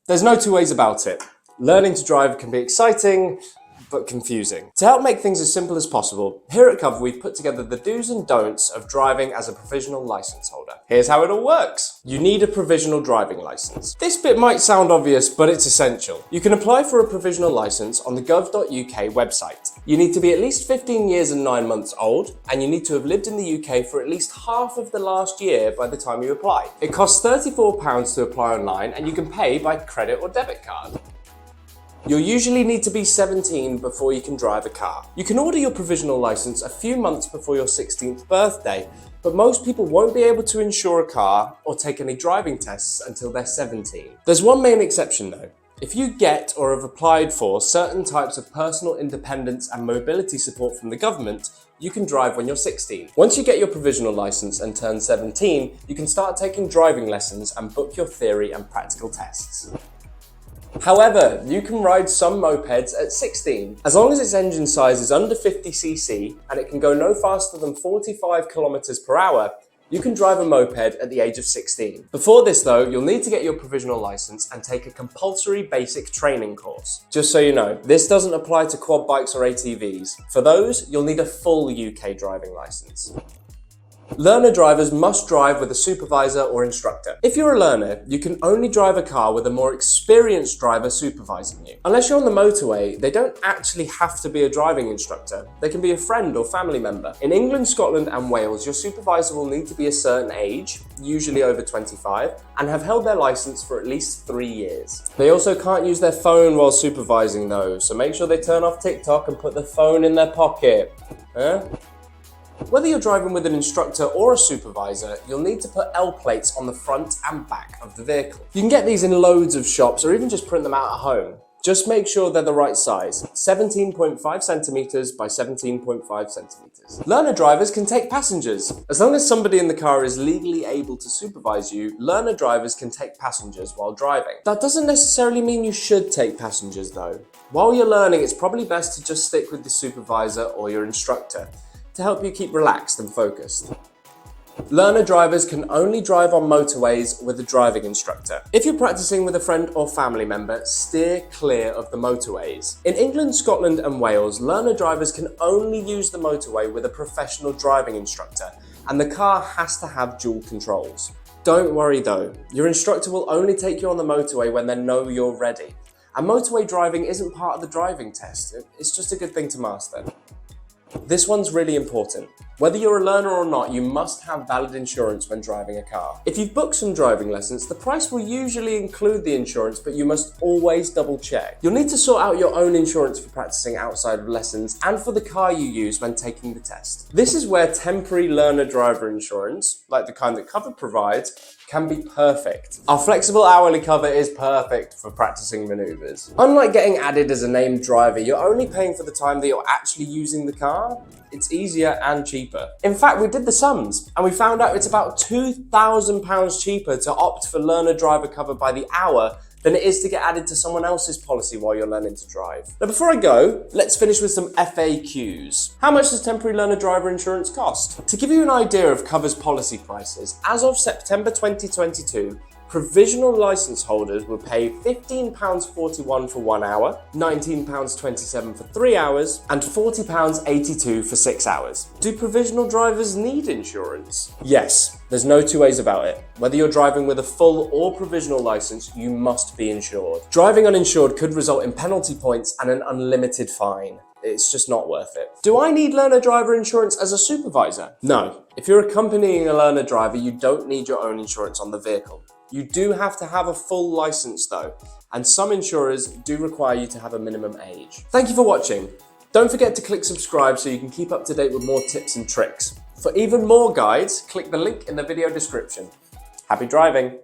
There's no two ways about it. Learning to drive can be exciting, but confusing. To help make things as simple as possible, here at Cover we've put together the do's and don'ts of driving as a provisional license holder. Here's how it all works. You need a provisional driving license. This bit might sound obvious, but it's essential. You can apply for a provisional license on the gov.uk website. You need to be at least 15 years and 9 months old, and you need to have lived in the UK for at least half of the last year by the time you apply. It costs £34 to apply online, and you can pay by credit or debit card. You'll usually need to be 17 before you can drive a car. You can order your provisional license a few months before your 16th birthday, but most people won't be able to insure a car or take any driving tests until they're 17. There's one main exception though. If you get or have applied for certain types of personal independence and mobility support from the government, you can drive when you're 16. Once you get your provisional license and turn 17, you can start taking driving lessons and book your theory and practical tests. However, you can ride some mopeds at 16. As long as its engine size is under 50cc and it can go no faster than 45 kilometers per hour, you can drive a moped at the age of 16. Before this though, you'll need to get your provisional license and take a compulsory basic training course. Just so you know, this doesn't apply to quad bikes or ATVs. For those, you'll need a full UK driving license. Learner drivers must drive with a supervisor or instructor. If you're a learner, you can only drive a car with a more experienced driver supervising you. Unless you're on the motorway, they don't actually have to be a driving instructor. They can be a friend or family member. In England, Scotland and Wales, your supervisor will need to be a certain age, usually over 25, and have held their license for at least 3 years. They also can't use their phone while supervising though, so make sure they turn off TikTok and put the phone in their pocket. Whether you're driving with an instructor or a supervisor, you'll need to put L plates on the front and back of the vehicle. You can get these in loads of shops or even just print them out at home. Just make sure they're the right size, 17.5 centimeters by 17.5 centimeters. Learner drivers can take passengers. As long as somebody in the car is legally able to supervise you, learner drivers can take passengers while driving. That doesn't necessarily mean you should take passengers though. While you're learning, it's probably best to just stick with the supervisor or your instructor to help you keep relaxed and focused. Learner drivers can only drive on motorways with a driving instructor. If you're practicing with a friend or family member, steer clear of the motorways. In England, Scotland and Wales, learner drivers can only use the motorway with a professional driving instructor, and the car has to have dual controls. Don't worry though, your instructor will only take you on the motorway when they know you're ready. And motorway driving isn't part of the driving test, it's just a good thing to master. This one's really important. Whether you're a learner or not, you must have valid insurance when driving a car. If you've booked some driving lessons, the price will usually include the insurance, but you must always double check. You'll need to sort out your own insurance for practicing outside of lessons and for the car you use when taking the test. This is where temporary learner driver insurance, like the kind that Cover provides, can be perfect. Our flexible hourly cover is perfect for practicing maneuvers. Unlike getting added as a named driver, you're only paying for the time that you're actually using the car. It's easier and cheaper. In fact, we did the sums and we found out it's about £2,000 cheaper to opt for learner driver cover by the hour than it is to get added to someone else's policy while you're learning to drive. Now before I go, let's finish with some FAQs. How much does temporary learner driver insurance cost? To give you an idea of Cover's policy prices, as of September 2022, provisional license holders will pay £15.41 for 1 hour, £19.27 for 3 hours, and £40.82 for 6 hours. Do provisional drivers need insurance? Yes, there's no two ways about it. Whether you're driving with a full or provisional license, you must be insured. Driving uninsured could result in penalty points and an unlimited fine. It's just not worth it. Do I need learner driver insurance as a supervisor? No. If you're accompanying a learner driver, you don't need your own insurance on the vehicle. You do have to have a full license though, and some insurers do require you to have a minimum age. Thank you for watching. Don't forget to click subscribe so you can keep up to date with more tips and tricks. For even more guides, click the link in the video description. Happy driving!